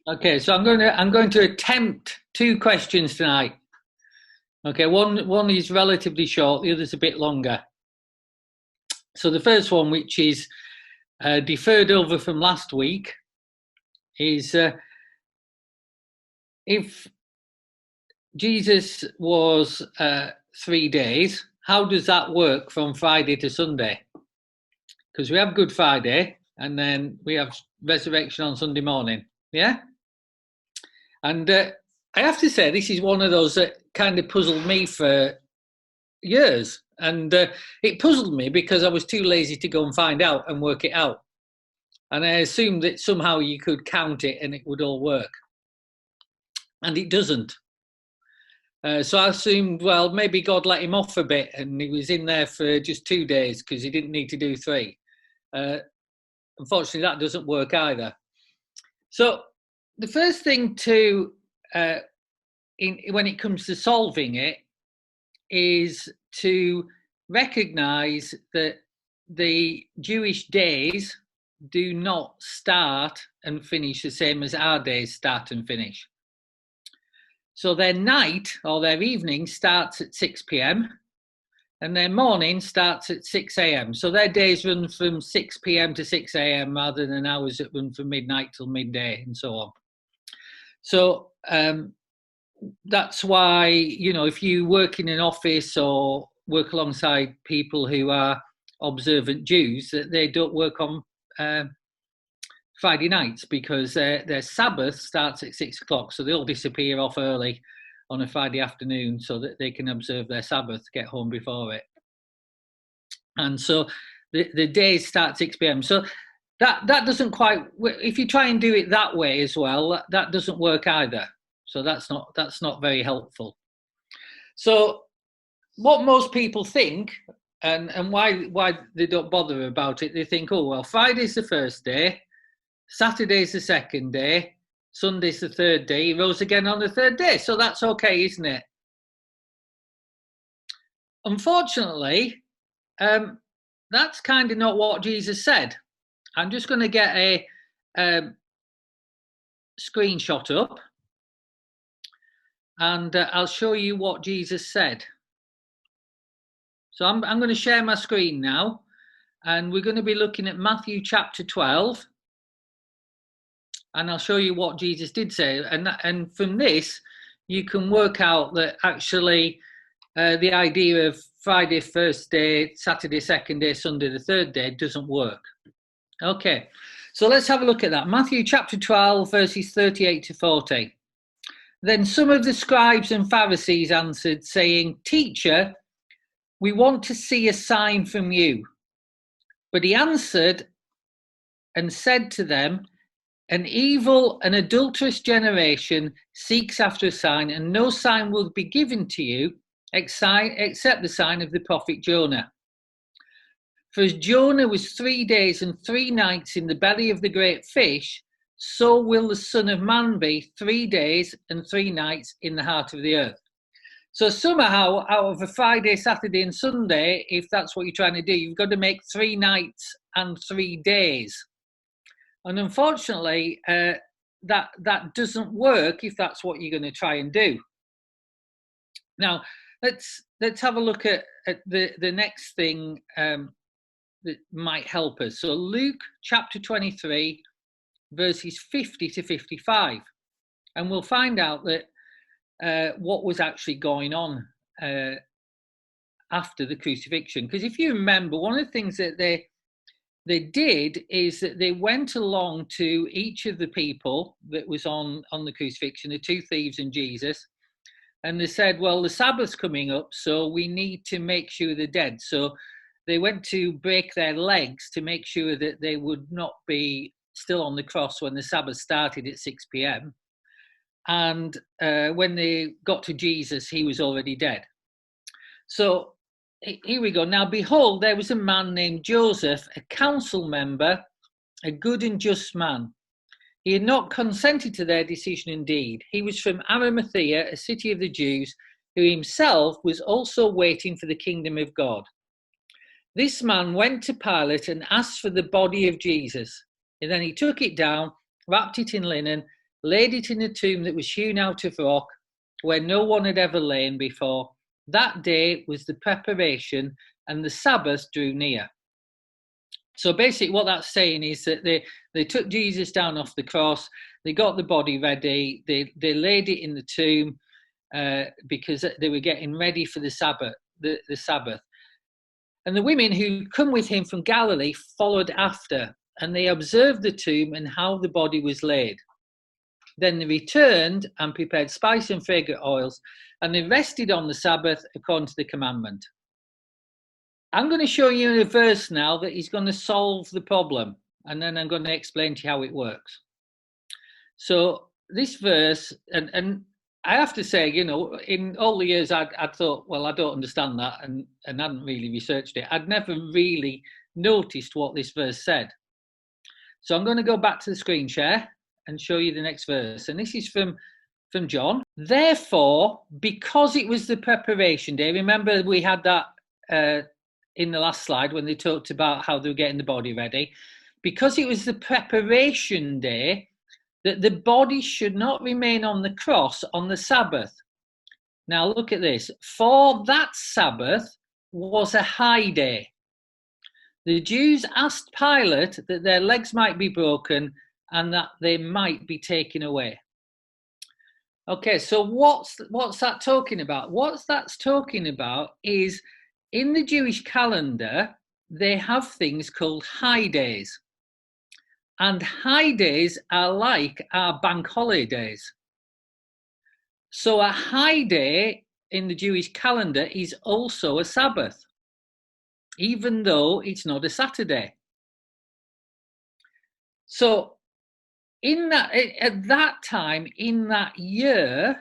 Okay, so I'm going to attempt two questions tonight. Okay, one is relatively short, the other's a bit longer. So the first one, which is deferred over from last week, is if Jesus was 3 days, how does that work from Friday to Sunday? Because we have Good Friday and then we have resurrection on Sunday morning. Yeah? And I have to say, this is one of those that kind of puzzled me for years. And it puzzled me because I was too lazy to go and find out and work it out. And I assumed that somehow you could count it and it would all work. And it doesn't. So I assumed, well, maybe God let him off a bit and he was in there for just 2 days because he didn't need to do 3. Unfortunately, that doesn't work either. So the first thing to, when it comes to solving it, is to recognize that the Jewish days do not start and finish the same as our days start and finish. So their night or their evening starts at 6 p.m. and their morning starts at 6 a.m. So their days run from 6 p.m. to 6 a.m. rather than ours that run from midnight till midday and so on. So that's why, if you work in an office or work alongside people who are observant Jews, that they don't work on Friday nights because their Sabbath starts at 6 o'clock. So they all disappear off early on a Friday afternoon so that they can observe their Sabbath, get home before it. And so the days start 6 p.m. So that doesn't quite, if you try and do it that way as well, that doesn't work either. So that's not very helpful. So what most people think, and why they don't bother about it, they think, oh, well, Friday's the first day, Saturday's the second day, Sunday's the third day, he rose again on the third day. So that's okay, isn't it? Unfortunately, that's kind of not what Jesus said. I'm just going to get a screenshot up and I'll show you what Jesus said. So I'm going to share my screen now and we're going to be looking at Matthew chapter 12 and I'll show you what Jesus did say. And from this, you can work out that actually the idea of Friday first day, Saturday second day, Sunday the third day doesn't work. Okay, so let's have a look at that. Matthew chapter 12, verses 38 to 40. Then some of the scribes and Pharisees answered, saying, Teacher, we want to see a sign from you. But he answered and said to them, An evil and adulterous generation seeks after a sign, and no sign will be given to you except the sign of the prophet Jonah. For as Jonah was 3 days and 3 nights in the belly of the great fish, so will the Son of Man be 3 days and 3 nights in the heart of the earth. So somehow, out of a Friday, Saturday and Sunday, if that's what you're trying to do, you've got to make 3 nights and 3 days. And unfortunately, that doesn't work if that's what you're going to try and do. Now, let's have a look at the next thing that might help us. So Luke chapter 23, verses 50 to 55. And we'll find out that what was actually going on after the crucifixion. Because if you remember, one of the things that they did is that they went along to each of the people that was on the crucifixion, the 2 thieves and Jesus, and they said, well, the Sabbath's coming up, so we need to make sure they're dead. So they went to break their legs to make sure that they would not be still on the cross when the Sabbath started at 6 p.m. And when they got to Jesus, he was already dead. So here we go. Now, behold, there was a man named Joseph, a council member, a good and just man. He had not consented to their decision indeed. He was from Arimathea, a city of the Jews, who himself was also waiting for the kingdom of God. This man went to Pilate and asked for the body of Jesus. And then he took it down, wrapped it in linen, laid it in a tomb that was hewn out of rock, where no one had ever lain before. That day was the preparation, and the Sabbath drew near. So basically what that's saying is that they took Jesus down off the cross, they got the body ready, they laid it in the tomb because they were getting ready for the Sabbath. The Sabbath. And the women who come with him from Galilee followed after, and they observed the tomb and how the body was laid. Then they returned and prepared spice and fragrant oils, and they rested on the Sabbath according to the commandment. I'm going to show you a verse now that is going to solve the problem, and then I'm going to explain to you how it works. So this verse, and I have to say, you know, in all the years I'd thought, well, I don't understand that, and hadn't really researched it. I'd never really noticed what this verse said. So I'm going to go back to the screen share and show you the next verse. And this is from John. Therefore, because it was the preparation day, remember we had that in the last slide when they talked about how they were getting the body ready. Because it was the preparation day, that the body should not remain on the cross on the Sabbath. Now look at this. For that Sabbath was a high day. The Jews asked Pilate that their legs might be broken and that they might be taken away. Okay, so what's that talking about? What that's talking about is in the Jewish calendar, they have things called high days. And high days are like our bank holidays. So a high day in the Jewish calendar is also a Sabbath, even though it's not a Saturday. So at that time, in that year,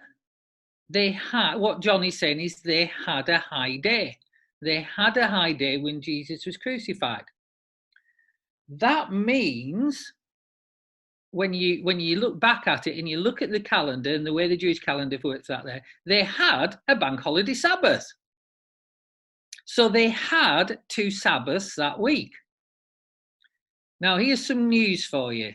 they had, what John is saying is they had a high day. They had a high day when Jesus was crucified. That means when you look back at it and you look at the calendar and the way the Jewish calendar works out there, they had a bank holiday Sabbath. So they had 2 Sabbaths that week. Now here's some news for you.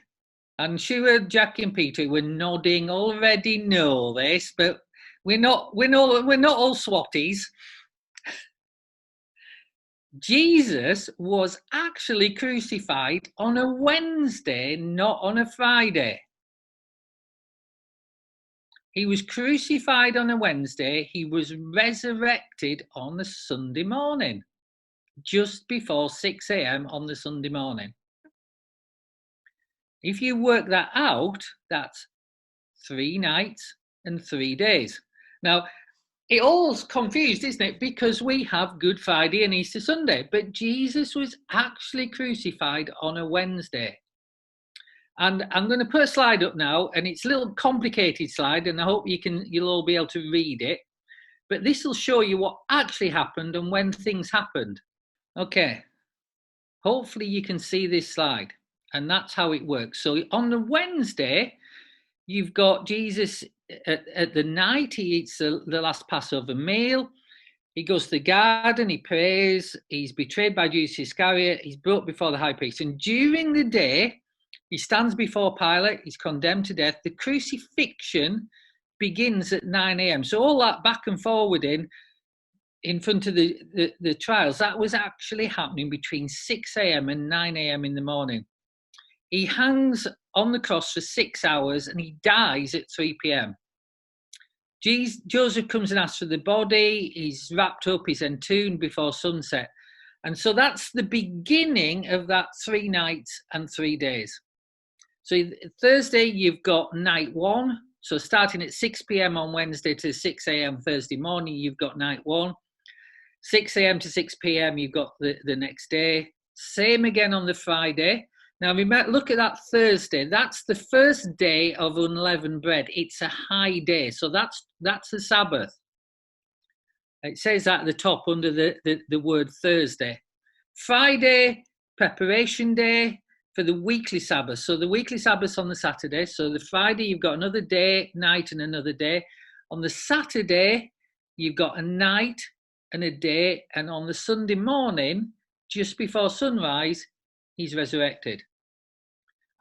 I'm sure Jack and Peter were nodding, already know this, but we're not all swatties. Jesus was actually crucified on a Wednesday, not on a Friday. He was crucified on a Wednesday. He was resurrected on a Sunday morning, just before 6 a.m. on the Sunday morning. If you work that out, that's 3 nights and 3 days. Now, it all's confused, isn't it? Because we have Good Friday and Easter Sunday, but Jesus was actually crucified on a Wednesday. And I'm going to put a slide up now, and it's a little complicated slide, and I hope you'll all be able to read it. But this will show you what actually happened and when things happened. Okay, hopefully you can see this slide, and that's how it works. So on the Wednesday, you've got Jesus at the night. He eats the last Passover meal. He goes to the garden. He prays. He's betrayed by Judas Iscariot. He's brought before the high priest. And during the day, he stands before Pilate. He's condemned to death. The crucifixion begins at 9 a.m. So all that back and forward in front of the trials, that was actually happening between 6 a.m. and 9 a.m. in the morning. He hangs on the cross for 6 hours and he dies at 3 p.m. Joseph comes and asks for the body. He's wrapped up, he's entombed before sunset. And so that's the beginning of that 3 nights and 3 days. So Thursday, you've got night 1. So starting at 6 p.m. on Wednesday to 6 a.m. Thursday morning, you've got night 1. 6 a.m. to 6 p.m., you've got the next day. Same again on the Friday. Now, look at that Thursday. That's the first day of unleavened bread. It's a high day. So that's the Sabbath. It says that at the top under the word Thursday. Friday, preparation day for the weekly Sabbath. So the weekly Sabbath's on the Saturday. So the Friday, you've got another day, night, and another day. On the Saturday, you've got a night and a day. And on the Sunday morning, just before sunrise, he's resurrected.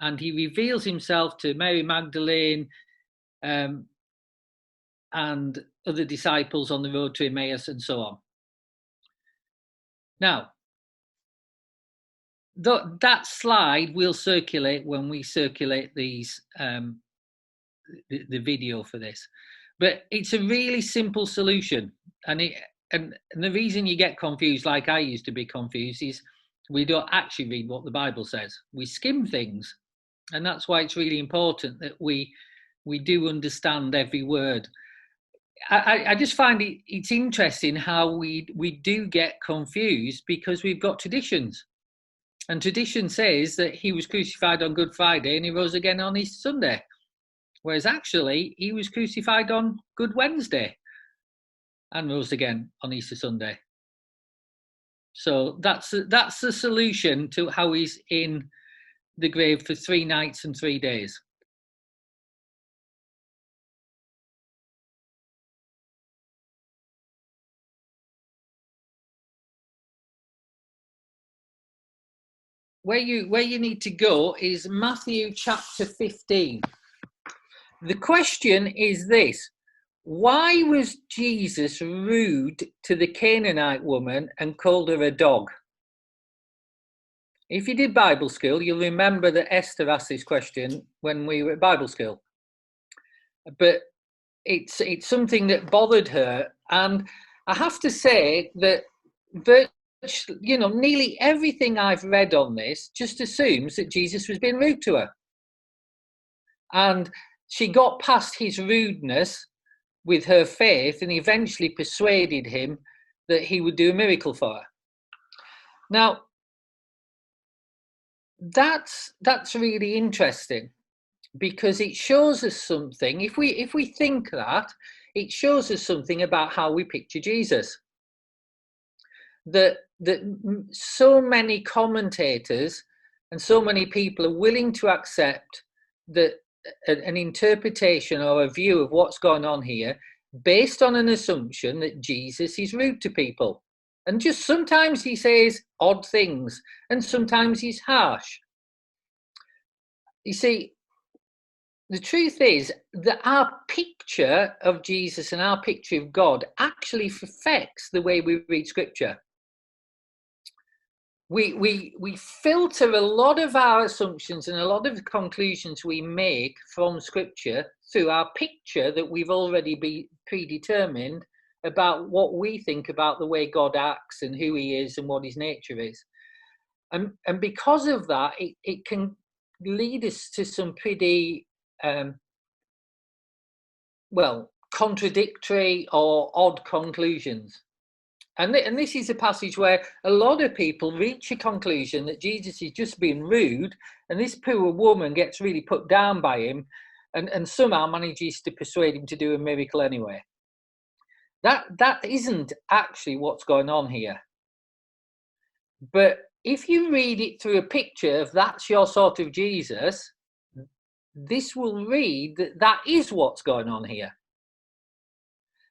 and he reveals himself to Mary Magdalene and other disciples on the road to Emmaus and so on. Now, that slide will circulate when we circulate these the video for this, but it's a really simple solution, and the reason you get confused, like I used to be confused, is we don't actually read what the Bible says. We skim things, and that's why it's really important that we do understand every word. I just find it's interesting how we do get confused because we've got traditions. And tradition says that he was crucified on Good Friday and he rose again on Easter Sunday. Whereas actually, he was crucified on Good Wednesday and rose again on Easter Sunday. So that's the solution to how he's in the grave for 3 nights and 3 days. Where you need to go is Matthew chapter 15. The question is this: why was Jesus rude to the Canaanite woman and called her a dog? If you did Bible school, you'll remember that Esther asked this question when we were at Bible school. But it's something that bothered her, and I have to say that nearly everything I've read on this just assumes that Jesus was being rude to her. And she got past his rudeness with her faith and eventually persuaded him that he would do a miracle for her. Now, that's really interesting because it shows us something. If we think that, it shows us something about how we picture Jesus. That so many commentators and so many people are willing to accept that an interpretation or a view of what's going on here based on an assumption that Jesus is rude to people. And just sometimes he says odd things and sometimes he's harsh. You see, the truth is that our picture of Jesus and our picture of God actually affects the way we read Scripture. We filter a lot of our assumptions and a lot of the conclusions we make from Scripture through our picture that we've already predetermined about what we think about the way God acts and who he is and what his nature is. And because of that, it can lead us to some pretty, contradictory or odd conclusions. And this is a passage where a lot of people reach a conclusion that Jesus is just being rude, and this poor woman gets really put down by him and somehow manages to persuade him to do a miracle anyway. That isn't actually what's going on here. But if you read it through a picture of that's your sort of Jesus, this will read that is what's going on here.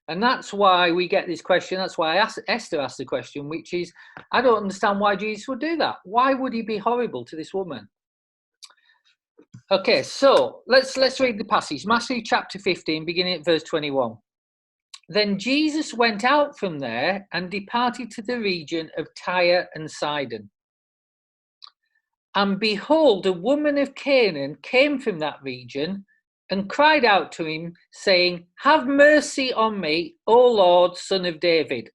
And that's why we get this question. That's why Esther asked the question, which is, I don't understand why Jesus would do that. Why would he be horrible to this woman? Okay, so let's read the passage. Matthew chapter 15, beginning at verse 21. Then Jesus went out from there and departed to the region of Tyre and Sidon. And behold, a woman of Canaan came from that region and cried out to him, saying, "Have mercy on me, O Lord, Son of David."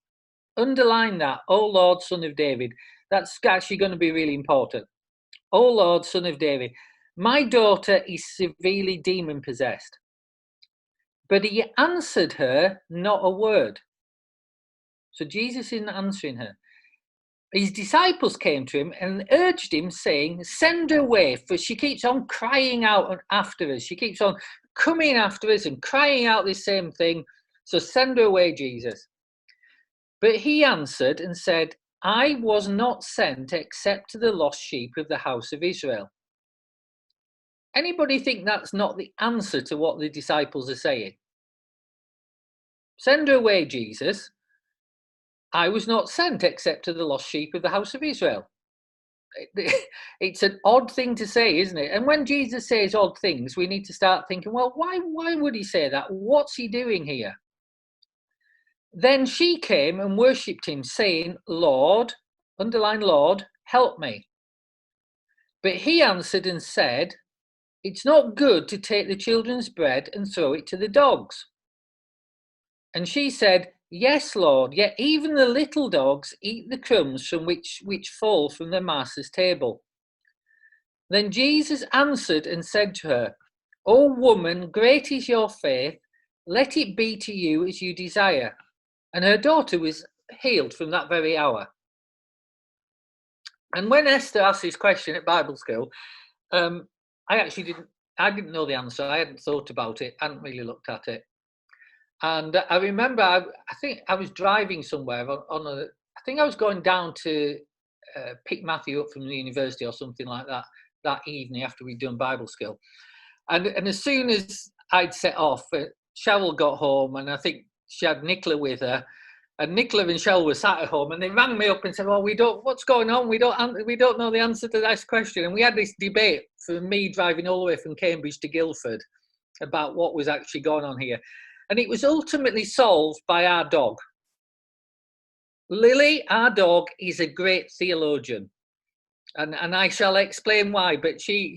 Underline that, O Lord, Son of David. That's actually going to be really important. O Lord, Son of David, my daughter is severely demon-possessed. But he answered her not a word. So Jesus isn't answering her. His disciples came to him and urged him, saying, "Send her away, for she keeps on crying out after us. She keeps on coming after us and crying out this same thing. So send her away, Jesus." But he answered and said, "I was not sent except to the lost sheep of the house of Israel." Anybody think that's not the answer to what the disciples are saying? Send her away, Jesus. I was not sent except to the lost sheep of the house of Israel. It's an odd thing to say, isn't it? And when Jesus says odd things, we need to start thinking, well, why would he say that? What's he doing here? Then she came and worshipped him, saying, Lord, underline Lord, help me. But he answered and said, it's not good to take the children's bread and throw it to the dogs. And she said, yes, Lord, yet even the little dogs eat the crumbs from which fall from their master's table. Then Jesus answered and said to her, O woman, great is your faith, let it be to you as you desire. And her daughter was healed from that very hour. And when Esther asked this question at Bible school, I didn't know the answer. I hadn't thought about it, hadn't really looked at it. And I remember, I think I was driving somewhere I think I was going down to pick Matthew up from the university or something like that evening after we'd done Bible school. And as soon as I'd set off, Cheryl got home, and I think she had Nicola with her. And Nicola and Cheryl were sat at home, and they rang me up and said, "Well, what's going on? We don't know the answer to this question." And we had this debate for me driving all the way from Cambridge to Guildford about what was actually going on here. And it was ultimately solved by our dog. Lily, our dog, is a great theologian. And I shall explain why, but she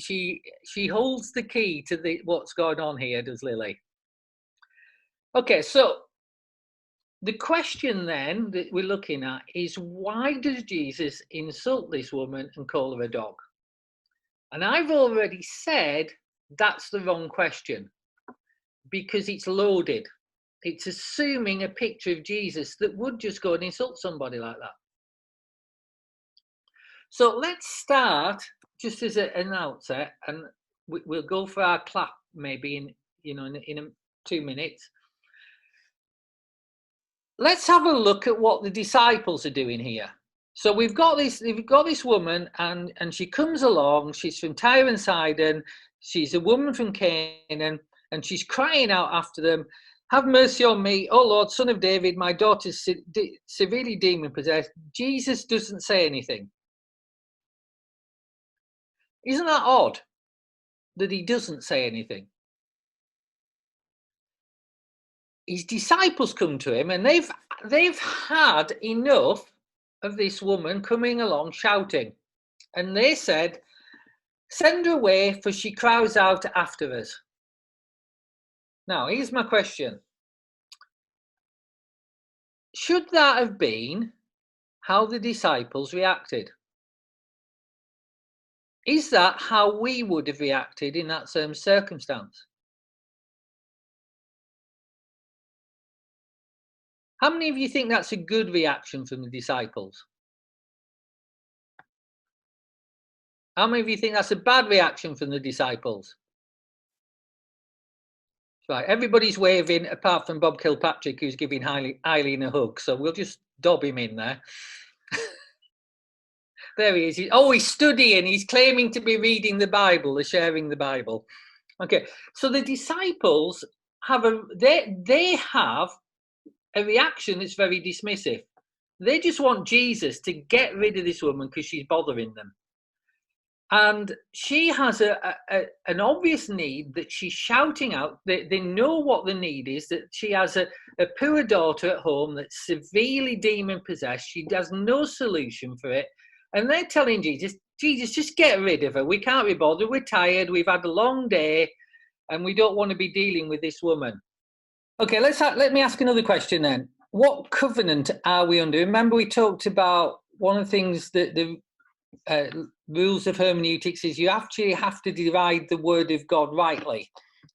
holds the key to what's going on here, does Lily. Okay, so the question then that we're looking at is, why does Jesus insult this woman and call her a dog? And I've already said that's the wrong question, because it's loaded. It's assuming a picture of Jesus that would just go and insult somebody like that. So let's start just as an outset, and we'll go for our clap maybe in 2 minutes. Let's have a look at what the disciples are doing here. So we've got this woman, and she comes along. She's from Tyre and Sidon. She's a woman from Canaan, and she's crying out after them, have mercy on me, oh Lord, son of David, my daughter's severely demon-possessed. Jesus doesn't say anything. Isn't that odd that he doesn't say anything? His disciples come to him, and they've had enough of this woman coming along shouting. And they said, send her away, for she cries out after us. Now, here's my question. Should that have been how the disciples reacted? Is that how we would have reacted in that same circumstance? How many of you think that's a good reaction from the disciples? How many of you think that's a bad reaction from the disciples? Right, everybody's waving apart from Bob Kilpatrick, who's giving Eileen a hug. So we'll just dob him in there. There he is. He's studying. He's claiming to be reading the Bible, or sharing the Bible. Okay, so the disciples have a reaction that's very dismissive. They just want Jesus to get rid of this woman because she's bothering them. And she has an obvious need that she's shouting out. They know what the need is, that she has a poor daughter at home that's severely demon-possessed. She has no solution for it. And they're telling Jesus, just get rid of her. We can't be bothered. We're tired. We've had a long day, and we don't want to be dealing with this woman. Okay, let me ask another question then. What covenant are we under? Remember, we talked about one of the things that the rules of hermeneutics is you actually have to divide the word of God rightly.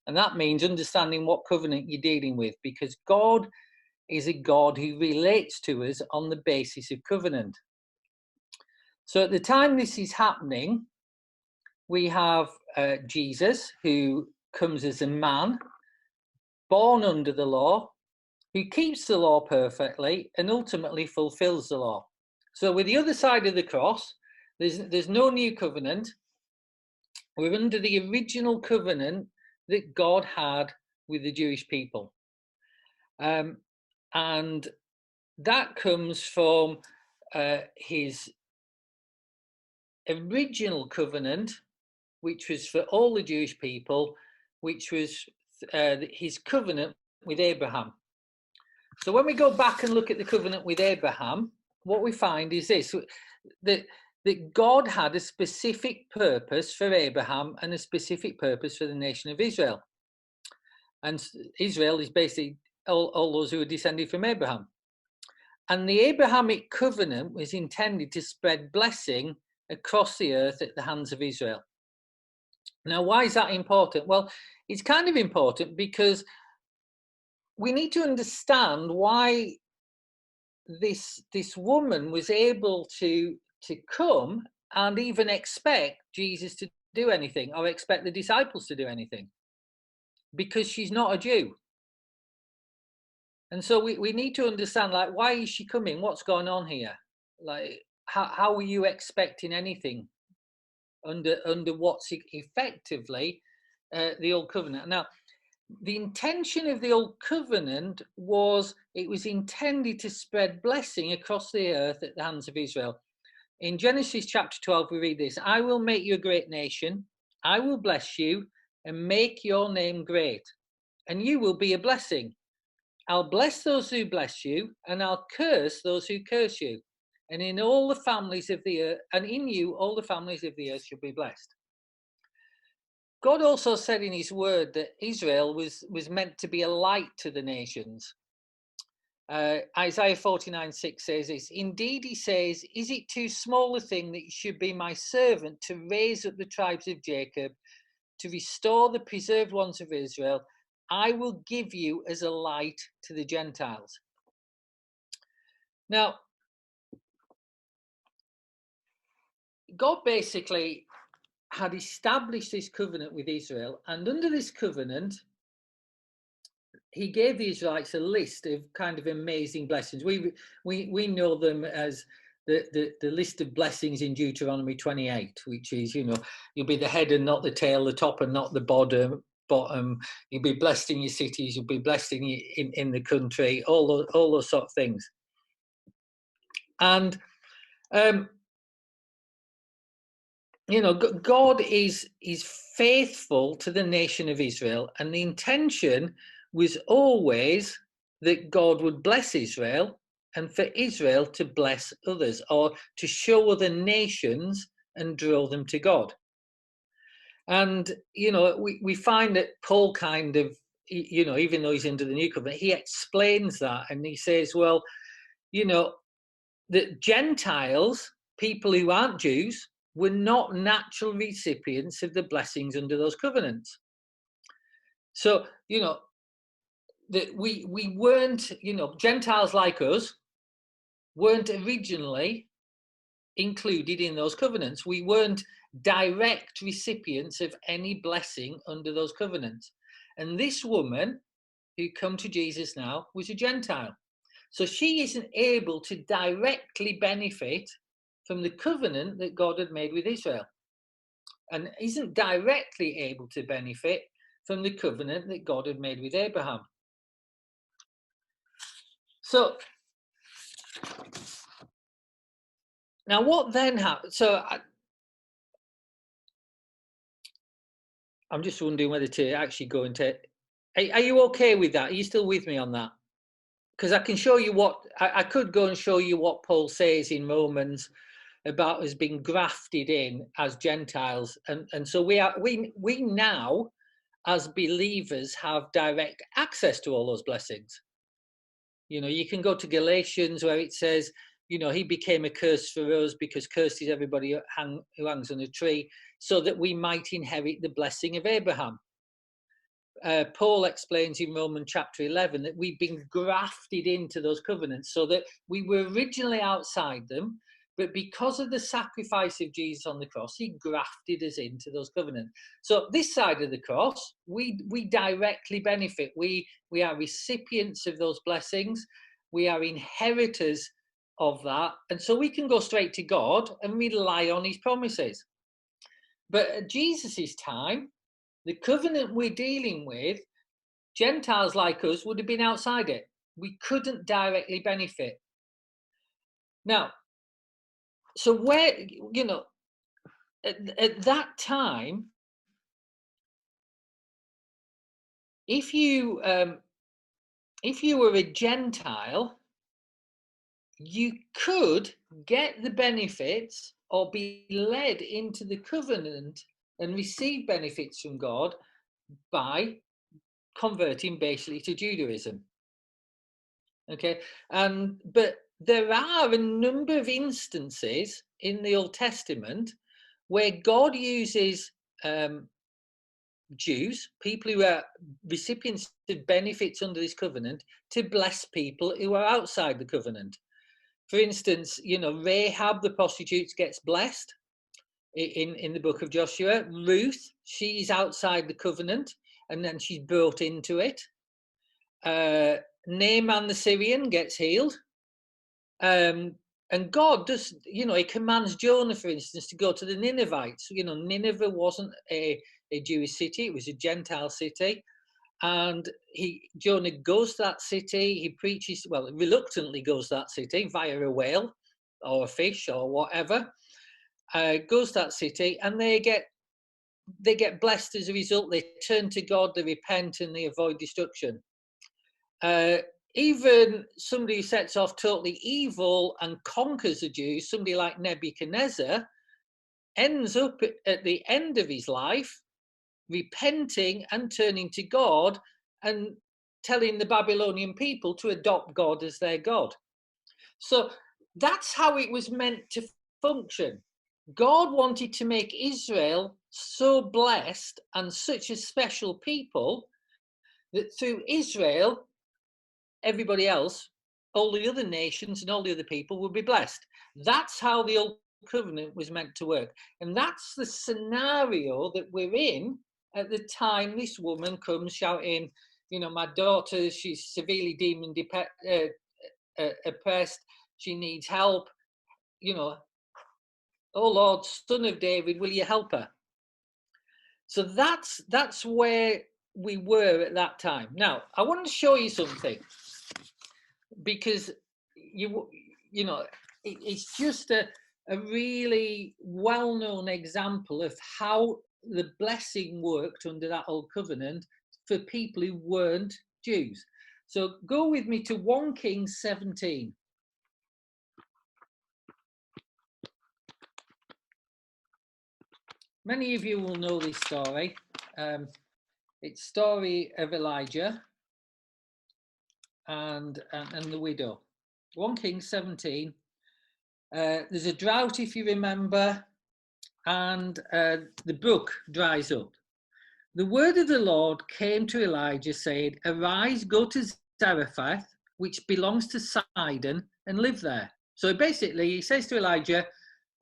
And that means understanding what covenant you're dealing with, because God is a God who relates to us on the basis of covenant. So at the time this is happening, we have Jesus, who comes as a man, born under the law, who keeps the law perfectly and ultimately fulfills the law. So with the other side of the cross, there's no new covenant. We're under the original covenant that God had with the Jewish people. And that comes from his original covenant, which was for all the Jewish people, which was his covenant with Abraham. So when we go back and look at the covenant with Abraham, what we find is this, that God had a specific purpose for Abraham and a specific purpose for the nation of Israel. And Israel is basically all those who are descended from Abraham. And the Abrahamic covenant was intended to spread blessing across the earth at the hands of Israel. Now, why is that important? Well, it's kind of important because we need to understand why this woman was able to come and even expect Jesus to do anything, or expect the disciples to do anything, because she's not a Jew. And so we need to understand, like, why is she coming? What's going on here? Like, how are you expecting anything under what's effectively the old covenant? Now, the intention of the old covenant was, it was intended to spread blessing across the earth at the hands of Israel. In Genesis chapter 12, we read this: I will make you a great nation. I will bless you and make your name great, and you will be a blessing. I'll bless those who bless you, and I'll curse those who curse you. And in all the families of the earth, and in you, all the families of the earth shall be blessed. God also said in his word that Israel was meant to be a light to the nations. Isaiah 49:6 says this: Indeed, he says, is it too small a thing that you should be my servant to raise up the tribes of Jacob, to restore the preserved ones of Israel? I will give you as a light to the Gentiles. Now, God basically had established this covenant with Israel, and under this covenant, he gave the Israelites a list of kind of amazing blessings. We know them as the list of blessings in Deuteronomy 28, which is, you'll be the head and not the tail, the top and not the bottom. You'll be blessed in your cities, you'll be blessed in the country, all those sort of things. And God is faithful to the nation of Israel, and the intention was always that God would bless Israel, and for Israel to bless others, or to show other nations and draw them to God. And we find that Paul kind of, even though he's under the new covenant, he explains that, and he says, well, that Gentiles, people who aren't Jews, were not natural recipients of the blessings under those covenants. So, that we weren't, Gentiles like us weren't originally included in those covenants. We weren't direct recipients of any blessing under those covenants. And this woman who come to Jesus now was a Gentile. So she isn't able to directly benefit from the covenant that God had made with Israel, and isn't directly able to benefit from the covenant that God had made with Abraham. So now what then happened? So I'm just wondering whether to actually go into, are you okay with that? Are you still with me on that? Because I can show you what, I could go and show you what Paul says in Romans about us being grafted in as Gentiles, and so we now as believers have direct access to all those blessings. You can go to Galatians where it says, he became a curse for us, because cursed is everybody who hangs on a tree, so that we might inherit the blessing of Abraham. Paul explains in Romans chapter 11 that we've been grafted into those covenants, so that we were originally outside them, but because of the sacrifice of Jesus on the cross, he grafted us into those covenants. So this side of the cross, we directly benefit. We are recipients of those blessings. We are inheritors of that. And so we can go straight to God and rely on his promises. But at Jesus' time, the covenant we're dealing with, Gentiles like us would have been outside it. We couldn't directly benefit. Now, so where, at that time, if you were a Gentile, you could get the benefits or be led into the covenant and receive benefits from God by converting basically to Judaism. Okay, but there are a number of instances in the Old Testament where God uses Jews, people who are recipients of benefits under this covenant, to bless people who are outside the covenant. For instance, Rahab the prostitute gets blessed in the book of Joshua. Ruth, she's outside the covenant, and then she's brought into it. Naaman the Syrian gets healed. And God does, he commands Jonah, for instance, to go to the Ninevites. Nineveh wasn't a Jewish city, it was a Gentile city. And Jonah goes to that city, he preaches, well, reluctantly goes to that city via a whale or a fish or whatever, goes to that city, and they get blessed as a result. They turn to God, they repent, and they avoid destruction. Even somebody who sets off totally evil and conquers the Jews, somebody like Nebuchadnezzar, ends up at the end of his life repenting and turning to God and telling the Babylonian people to adopt God as their God. So that's how it was meant to function. God wanted to make Israel so blessed and such a special people that through Israel, everybody else, all the other nations and all the other people will be blessed. That's how the old covenant was meant to work. And that's the scenario that we're in at the time this woman comes shouting, my daughter, she's severely demon oppressed, she needs help, oh Lord, Son of David, will you help her? So that's where we were at that time. Now, I want to show you something, because it's just a really well-known example of how the blessing worked under that old covenant for people who weren't Jews. So go with me to 1 Kings 17. Many of you will know this story. It's story of Elijah and the widow. 1 Kings 17. There's a drought, if you remember, and the brook dries up. The word of the Lord came to Elijah, saying, "Arise, go to Zarephath, which belongs to Sidon, and live there." So basically, he says to Elijah,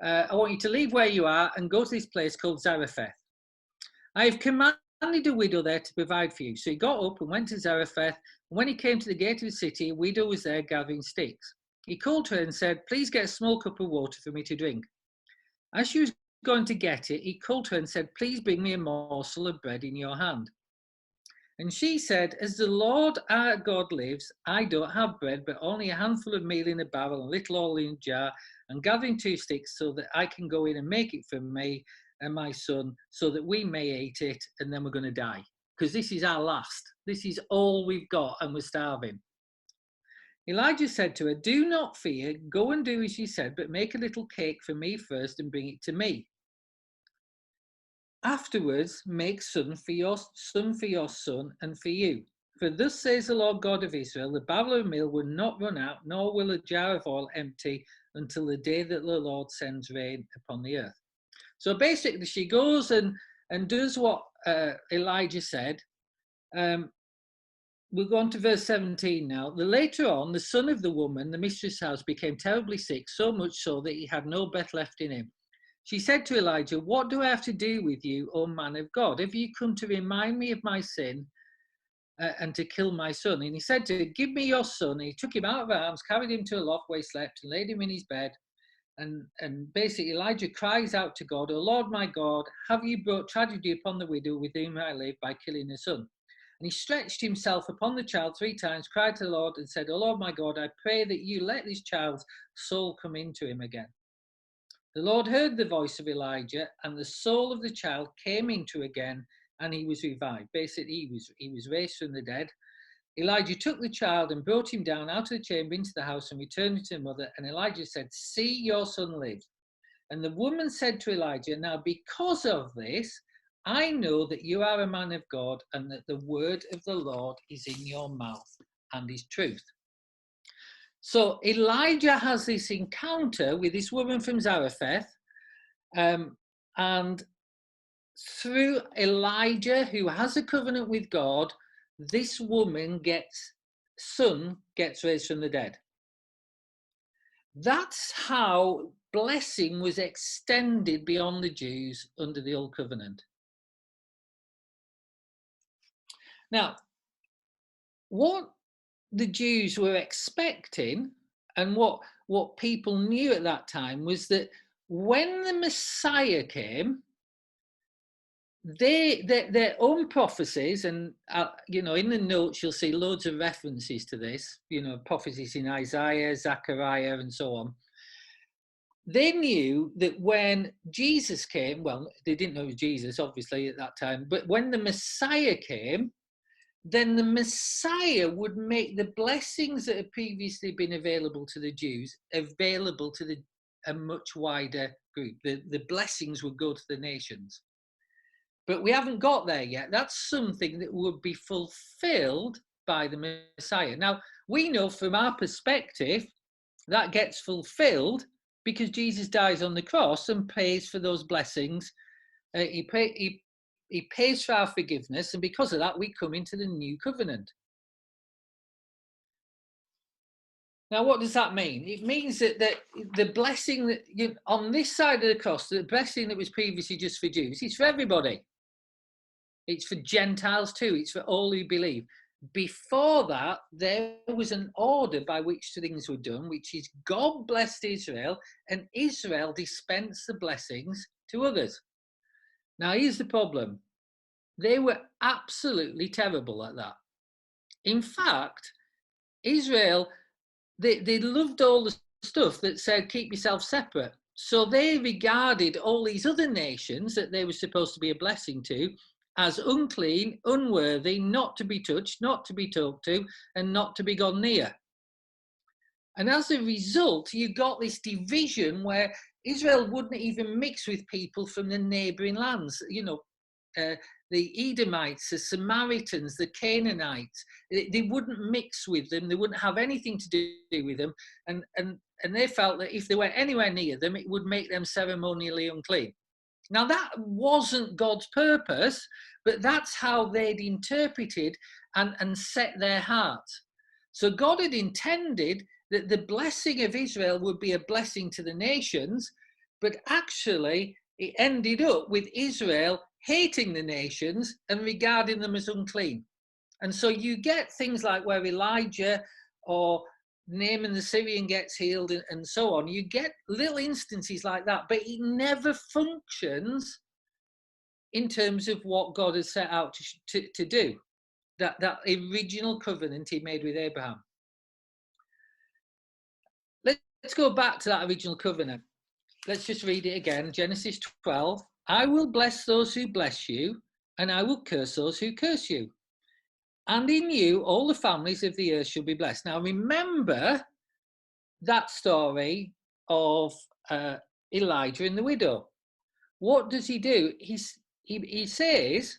I want you to leave where you are and go to this place called Zarephath. I have commanded a widow there to provide for you. So he got up and went to Zarephath. And when he came to the gate of the city, a widow was there gathering sticks. He called her and said, "Please get a small cup of water for me to drink." As she was going to get it, he called her and said, "Please bring me a morsel of bread in your hand." And she said, "As the Lord our God lives, I don't have bread, but only a handful of meal in a barrel and a little oil in a jar, and gathering 2 sticks so that I can go in and make it for me and my son, so that we may eat it, and then we're going to die. Because this is our last. This is all we've got, and we're starving." Elijah said to her, "Do not fear. Go and do as you said, but make a little cake for me first and bring it to me. Afterwards, make some for your son and for you. For thus says the Lord God of Israel, the barrel of meal will not run out, nor will a jar of oil empty until the day that the Lord sends rain upon the earth." So basically, she goes and does what Elijah said. We'll go on to verse 17 now. Later on, the son of the woman, the mistress' house, became terribly sick, so much so that he had no breath left in him. She said to Elijah, "What do I have to do with you, O man of God? Have you come to remind me of my sin and to kill my son?" And he said to her, "Give me your son." And he took him out of her arms, carried him to a loft where he slept, and laid him in his bed. And basically, Elijah cries out to God, "O Lord my God, have you brought tragedy upon the widow with whom I live by killing her son?" And he stretched himself upon the child 3 times, cried to the Lord, and said, "O Lord my God, I pray that you let this child's soul come into him again." The Lord heard the voice of Elijah, and the soul of the child came into again, and he was revived. Basically, he was raised from the dead. Elijah took the child and brought him down out of the chamber into the house and returned to the mother. And Elijah said, "See, your son lives." And the woman said to Elijah, "Now because of this, I know that you are a man of God, and that the word of the Lord is in your mouth and is truth." So Elijah has this encounter with this woman from Zarephath, and through Elijah, who has a covenant with God, this woman son gets raised from the dead. That's how blessing was extended beyond the Jews under the Old Covenant. Now, what the Jews were expecting, and what people knew at that time, was that when the Messiah came, their own prophecies, and in the notes you'll see loads of references to this, prophecies in Isaiah, Zechariah, and so on. They knew that when Jesus came, well, they didn't know it was Jesus, obviously, at that time, but when the Messiah came, then the Messiah would make the blessings that had previously been available to the Jews available to a much wider group. The blessings would go to the nations. But we haven't got there yet. That's something that would be fulfilled by the Messiah. Now, we know from our perspective that gets fulfilled because Jesus dies on the cross and pays for those blessings. He pays for our forgiveness, and because of that, we come into the new covenant. Now, what does that mean? It means that the blessing that on this side of the cross, the blessing that was previously just for Jews, it's for everybody. It's for Gentiles too. It's for all who believe. Before that, there was an order by which things were done, which is God blessed Israel, and Israel dispensed the blessings to others. Now, here's the problem. They were absolutely terrible at that. In fact, Israel, they loved all the stuff that said, keep yourself separate. So they regarded all these other nations that they were supposed to be a blessing to as unclean, unworthy, not to be touched, not to be talked to, and not to be gone near. And as a result, you got this division where Israel wouldn't even mix with people from the neighboring lands. The Edomites, the Samaritans, the Canaanites, they wouldn't mix with them. They wouldn't have anything to do with them. And they felt that if they were anywhere near them, it would make them ceremonially unclean. Now, that wasn't God's purpose, but that's how they'd interpreted and set their hearts. So God had intended that the blessing of Israel would be a blessing to the nations, but actually it ended up with Israel hating the nations and regarding them as unclean. And so you get things like where Elijah or Naaman the Syrian gets healed and so on. You get little instances like that, but it never functions in terms of what God has set out to do, that original covenant he made with Abraham. Let's go back to that original covenant. Let's just read it again. Genesis 12. I will bless those who bless you, and I will curse those who curse you. And in you, all the families of the earth shall be blessed. Now, remember that story of Elijah and the widow. What does he do? He says,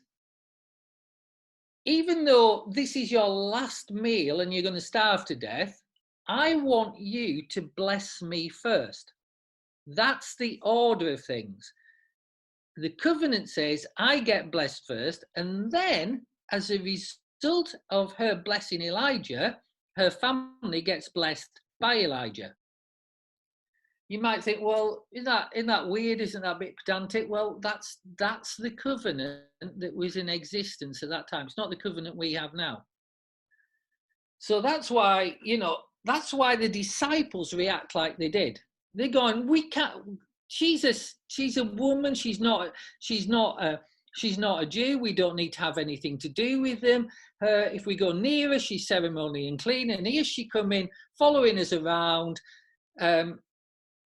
even though this is your last meal and you're going to starve to death, I want you to bless me first. That's the order of things. The covenant says, I get blessed first, and then as a result of her blessing Elijah, her family gets blessed by Elijah. You might think, well, isn't that weird? Isn't that a bit pedantic? Well, that's the covenant that was in existence at that time. It's not the covenant we have now. So that's why, that's why the disciples react like they did. They're going, we can't. She's a woman. She's not a Jew. We don't need to have anything to do with them. If we go near her, she's ceremonially unclean. And here she come in, following us around,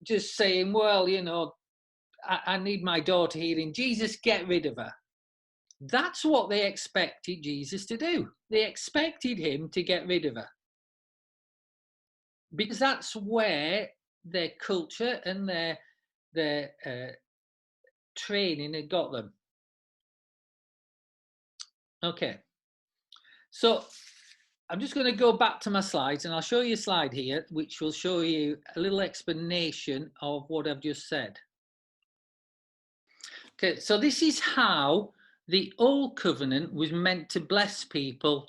just saying, well, I need my daughter healing. Jesus, get rid of her. That's what they expected Jesus to do. They expected him to get rid of her. Because that's where their culture and their training had got them. Okay. So I'm just going to go back to my slides, and I'll show you a slide here, which will show you a little explanation of what I've just said. Okay, so this is how the old covenant was meant to bless people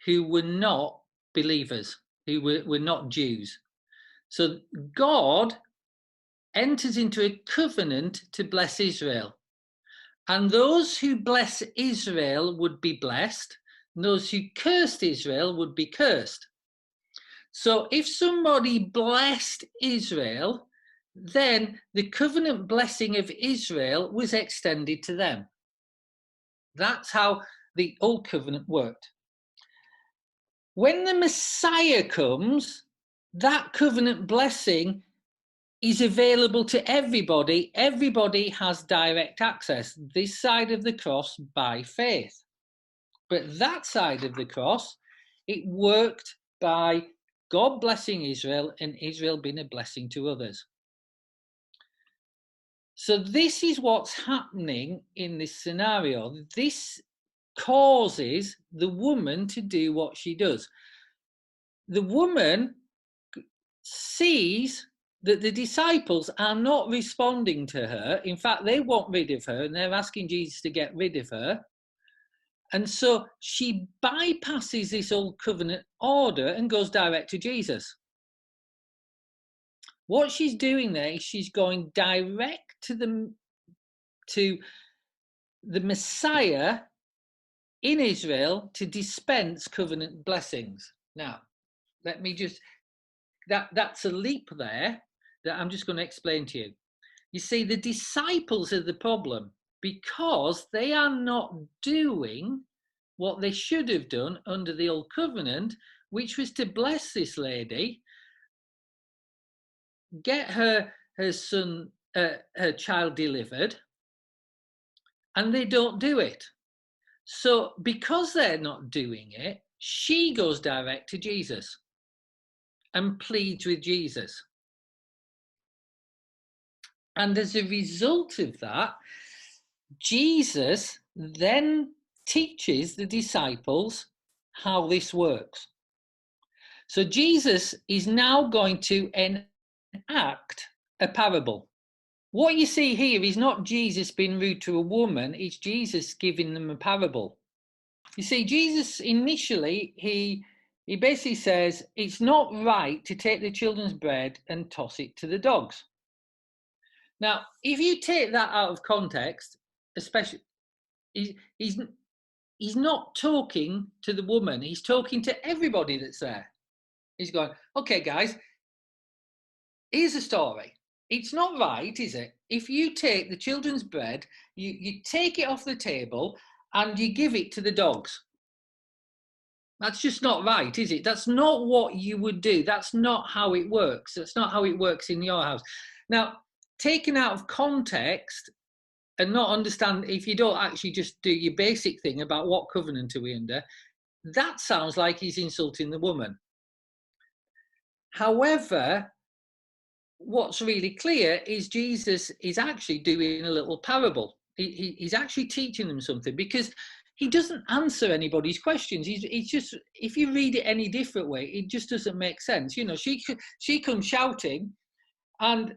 who were not believers, who were not Jews. So God enters into a covenant to bless Israel. And those who bless Israel would be blessed, and those who cursed Israel would be cursed. So if somebody blessed Israel, then the covenant blessing of Israel was extended to them. That's how the old covenant worked. When the Messiah comes, that covenant blessing is available to everybody. Everybody has direct access this side of the cross by faith. But that side of the cross, it worked by God blessing Israel and Israel being a blessing to others. So this is what's happening in this scenario. This causes the woman to do what she does. The woman sees that the disciples are not responding to her. In fact, they want rid of her and they're asking Jesus to get rid of her. And so she bypasses this old covenant order and goes direct to Jesus. What she's doing there is she's going direct to the Messiah in Israel to dispense covenant blessings. Now, let me just, that's a leap there that I'm just going to explain to you. You see, the disciples are the problem because they are not doing what they should have done under the old covenant, which was to bless this lady, get her son, her child delivered, and they don't do it. So because they're not doing it, she goes direct to Jesus and pleads with Jesus. And as a result of that, Jesus then teaches the disciples how this works. So Jesus is now going to enact a parable. What you see here is not Jesus being rude to a woman, it's Jesus giving them a parable. You see, Jesus initially, he basically says, it's not right to take the children's bread and toss it to the dogs. Now, if you take that out of context, especially, he's not talking to the woman, he's talking to everybody that's there. He's going, okay, guys, here's a story. It's not right, is it? If you take the children's bread, you take it off the table and you give it to the dogs. That's just not right, is it? That's not what you would do. That's not how it works. That's not how it works in your house. Now, taken out of context and not understand, if you don't actually just do your basic thing about what covenant are we under, that sounds like he's insulting the woman. However, what's really clear is Jesus is actually doing a little parable. He's actually teaching them something, because he doesn't answer anybody's questions. He's just, if you read it any different way, it just doesn't make sense. You know, she comes shouting, and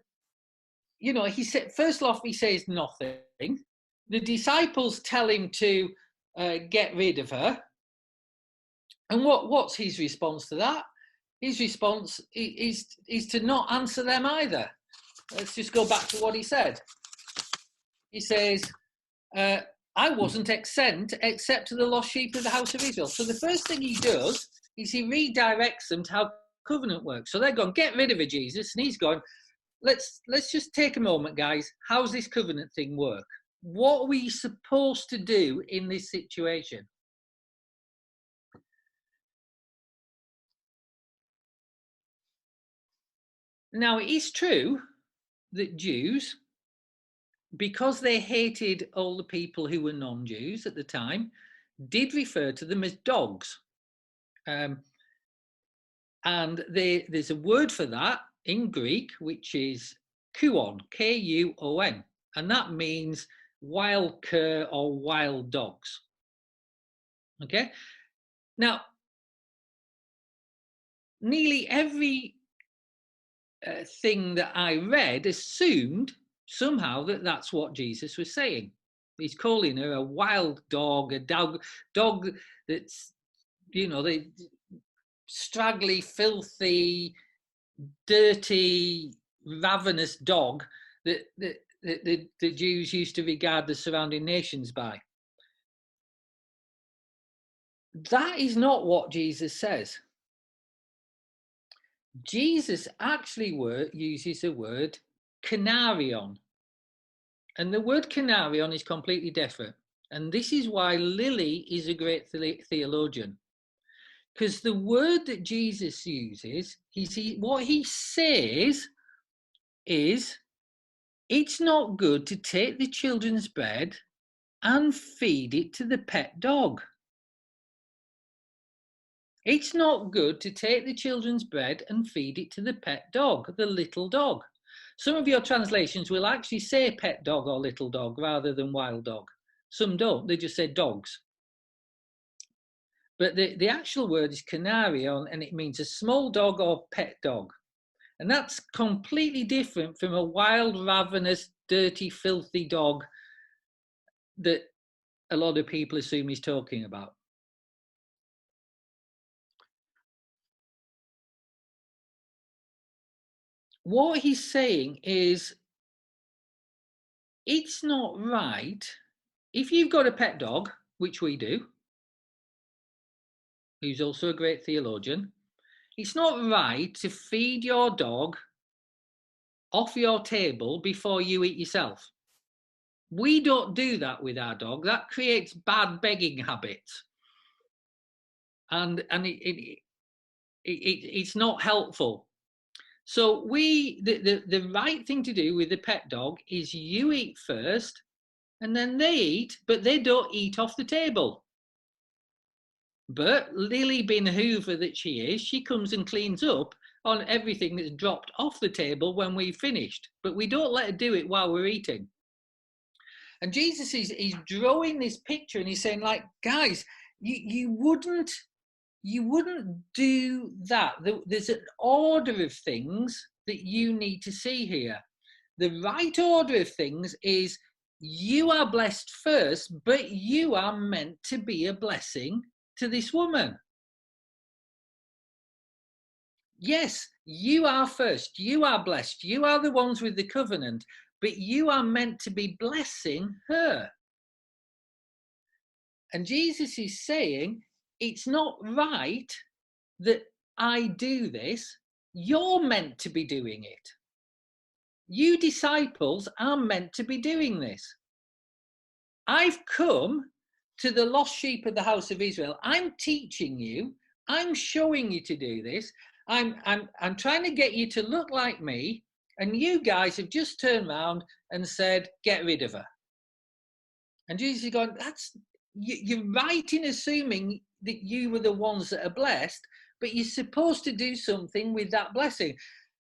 you know, he said, first off, he says nothing. The disciples tell him to get rid of her, and what's his response to that? His response is to not answer them either. Let's just go back to what he said. He says, I wasn't sent except to the lost sheep of the house of Israel. So the first thing he does is he redirects them to how covenant works. So they're going, get rid of it, Jesus. And he's going, let's just take a moment, guys. How's this covenant thing work? What are we supposed to do in this situation? Now, it is true that Jews because they hated all the people who were non-Jews at the time, did refer to them as dogs. And there's a word for that in Greek, which is kuon, Kuon, and that means wild cur or wild dogs. Okay, now nearly every thing that I read assumed somehow that that's what Jesus was saying. He's calling her a wild dog, a dog that's, the straggly, filthy, dirty, ravenous dog that the Jews used to regard the surrounding nations by. That is not what Jesus says. Jesus actually uses the word kanarion. And the word kanarion is completely different. And this is why Lily is a great theologian. Because the word that Jesus uses, what he says is, it's not good to take the children's bread and feed it to the pet dog. It's not good to take the children's bread and feed it to the pet dog, the little dog. Some of your translations will actually say pet dog or little dog rather than wild dog. Some don't, they just say dogs. But the actual word is kanarion, and it means a small dog or pet dog. And that's completely different from a wild, ravenous, dirty, filthy dog that a lot of people assume he's talking about. What he's saying is, it's not right. If you've got a pet dog, which we do, who's also a great theologian, it's not right to feed your dog off your table before you eat yourself. We don't do that with our dog. That creates bad begging habits. And it's not helpful. So the right thing to do with the pet dog is you eat first and then they eat, but they don't eat off the table. But Lily, being Hoover that she is, she comes and cleans up on everything that's dropped off the table when we've finished. But we don't let her do it while we're eating. And Jesus is drawing this picture, and he's saying, like, guys, you wouldn't do that. There's an order of things that you need to see here. The right order of things is, you are blessed first, but you are meant to be a blessing to this woman. Yes, you are first. You are blessed. You are the ones with the covenant, but you are meant to be blessing her. And Jesus is saying, it's not right that I do this. You're meant to be doing it. You disciples are meant to be doing this. I've come to the lost sheep of the house of Israel. I'm teaching you. I'm showing you to do this. I'm trying to get you to look like me. And you guys have just turned around and said, get rid of her. And Jesus is going, you're right in assuming that you were the ones that are blessed, but you're supposed to do something with that blessing.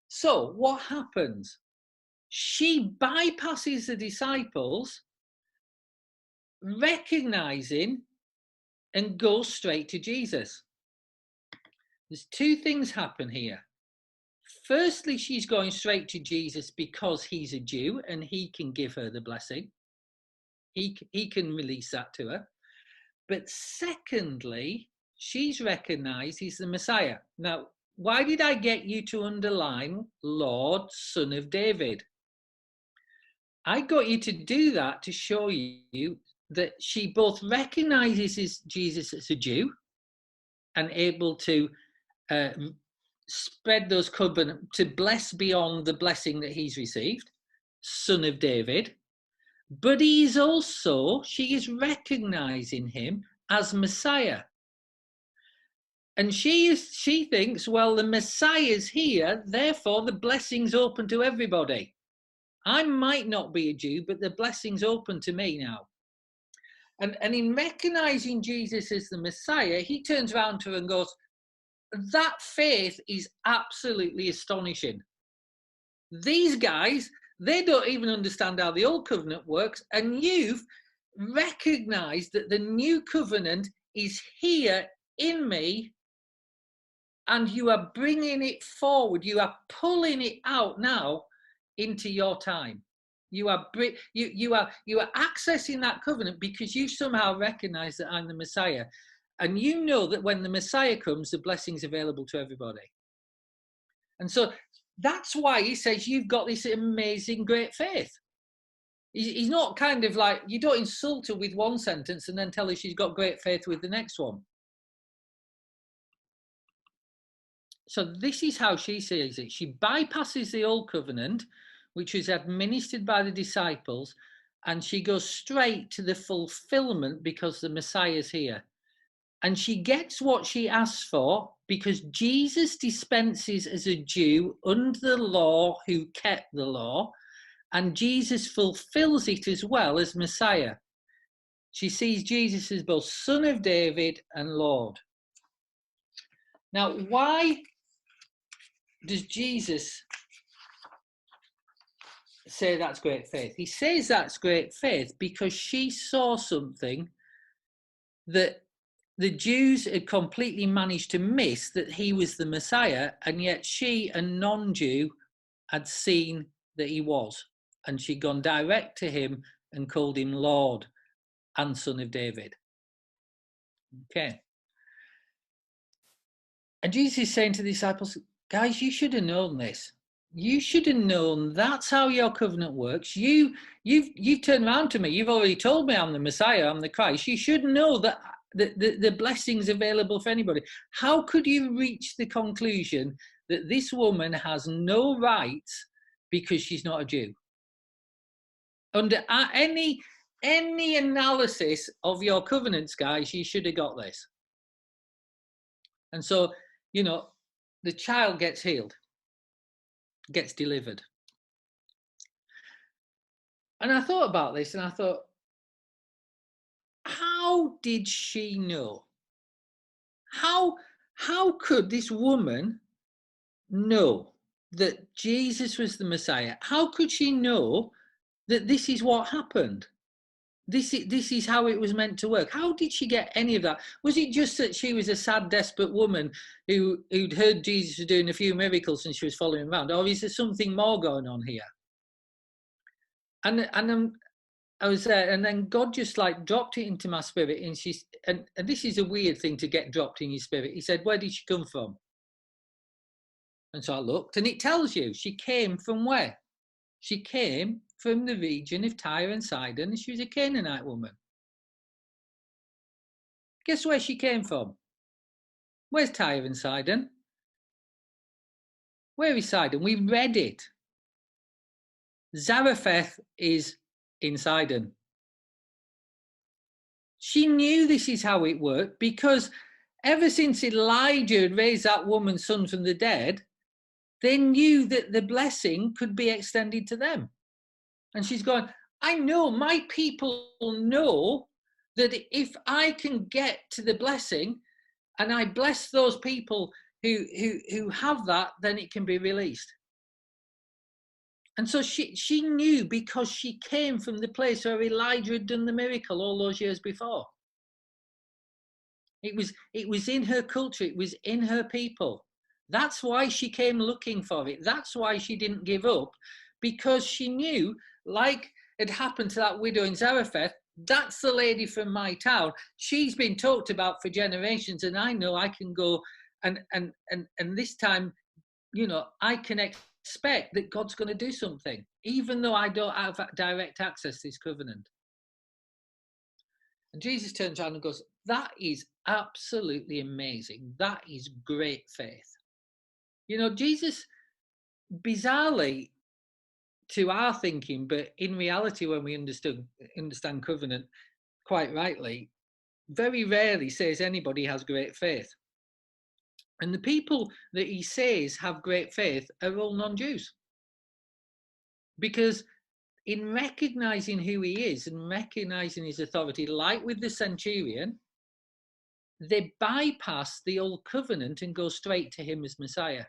So what happens? She bypasses the disciples, recognizing, and goes straight to Jesus. There's two things happen here. Firstly, she's going straight to Jesus because he's a Jew and he can give her the blessing. He can release that to her. But secondly, she's recognized he's the Messiah. Now, why did I get you to underline Lord, Son of David? I got you to do that to show you that she both recognizes Jesus as a Jew and able to spread those covenant, to bless beyond the blessing that he's received, Son of David. But she is recognizing him as Messiah. And she thinks, well, the Messiah's here, therefore the blessing's open to everybody. I might not be a Jew, but the blessing's open to me now. And in recognizing Jesus as the Messiah, he turns around to her and goes, that faith is absolutely astonishing. These guys, they don't even understand how the old covenant works, and you've recognized that the new covenant is here in me, and you are bringing it forward. You are pulling it out now into your time. You are accessing that covenant because you somehow recognize that I'm the Messiah, and you know that when the Messiah comes, the blessing's available to everybody. And so that's why he says you've got this amazing, great faith. He's not kind of like, you don't insult her with one sentence and then tell her she's got great faith with the next one. So this is how she sees it. She bypasses the old covenant, which was administered by the disciples, and she goes straight to the fulfillment because the Messiah's here. And she gets what she asks for because Jesus dispenses as a Jew under the law who kept the law, and Jesus fulfills it as well as Messiah. She sees Jesus as both Son of David and Lord. Now, why does Jesus say that's great faith? He says that's great faith because she saw something that the Jews had completely managed to miss, that he was the Messiah, and yet she, a non-Jew, had seen that he was. And she'd gone direct to him and called him Lord and Son of David. Okay. And Jesus is saying to the disciples, guys, you should have known this. You should have known that's how your covenant works. You've turned around to me. You've already told me I'm the Messiah, I'm the Christ. You should know that the blessing's available for anybody. How could you reach the conclusion that this woman has no rights because she's not a Jew? Under any analysis of your covenants, guys, you should have got this. And so, the child gets healed, gets delivered. And I thought about this and I thought, how did she know? How could this woman know that Jesus was the Messiah? How could she know that this is what happened? This is how it was meant to work. How did she get any of that? Was it just that she was a sad, desperate woman who'd heard Jesus was doing a few miracles and she was following him around? Or is there something more going on here? And I was there, and then God just like dropped it into my spirit, and this is a weird thing to get dropped in your spirit. He said, "Where did she come from?" And so I looked, and it tells you she came from where? She came from the region of Tyre and Sidon, and she was a Canaanite woman. Guess where she came from? Where's Tyre and Sidon? Where is Sidon? We read it. Zarephath is in Sidon. She knew this is how it worked because ever since Elijah had raised that woman's son from the dead, they knew that the blessing could be extended to them. And she's going, I know my people know that if I can get to the blessing and I bless those people who have that, then it can be released. And so she knew because she came from the place where Elijah had done the miracle all those years before. It was in her culture. It was in her people. That's why she came looking for it. That's why she didn't give up, because she knew, like it happened to that widow in Zarephath, that's the lady from my town. She's been talked about for generations, and I know I can go and this time, I can expect that God's going to do something, even though I don't have direct access to this covenant. And Jesus turns around and goes, that is absolutely amazing. That is great faith. Jesus, bizarrely, to our thinking, but in reality, when we understand covenant quite rightly, very rarely says anybody has great faith. And the people that he says have great faith are all non-Jews. Because in recognizing who he is and recognizing his authority, like with the centurion, they bypass the old covenant and go straight to him as Messiah.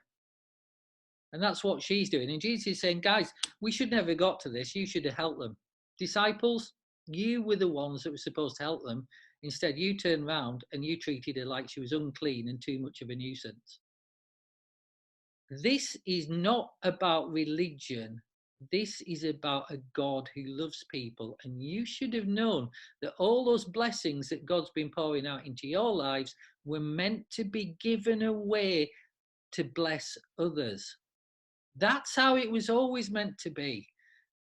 And that's what she's doing. And Jesus is saying, guys, we should never have got to this. You should have helped them. Disciples, you were the ones that were supposed to help them. Instead, you turned around and you treated her like she was unclean and too much of a nuisance. This is not about religion. This is about a God who loves people. And you should have known that all those blessings that God's been pouring out into your lives were meant to be given away to bless others. That's how it was always meant to be.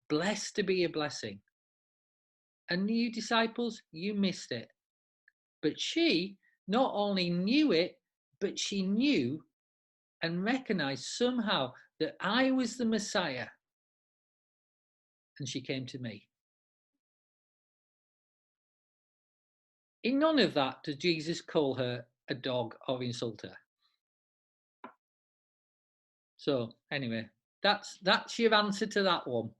Blessed to be a blessing. And you disciples, you missed it. But she not only knew it, but she knew and recognized somehow that I was the Messiah. And she came to me. In none of that does Jesus call her a dog or insult her. So anyway, that's your answer to that one.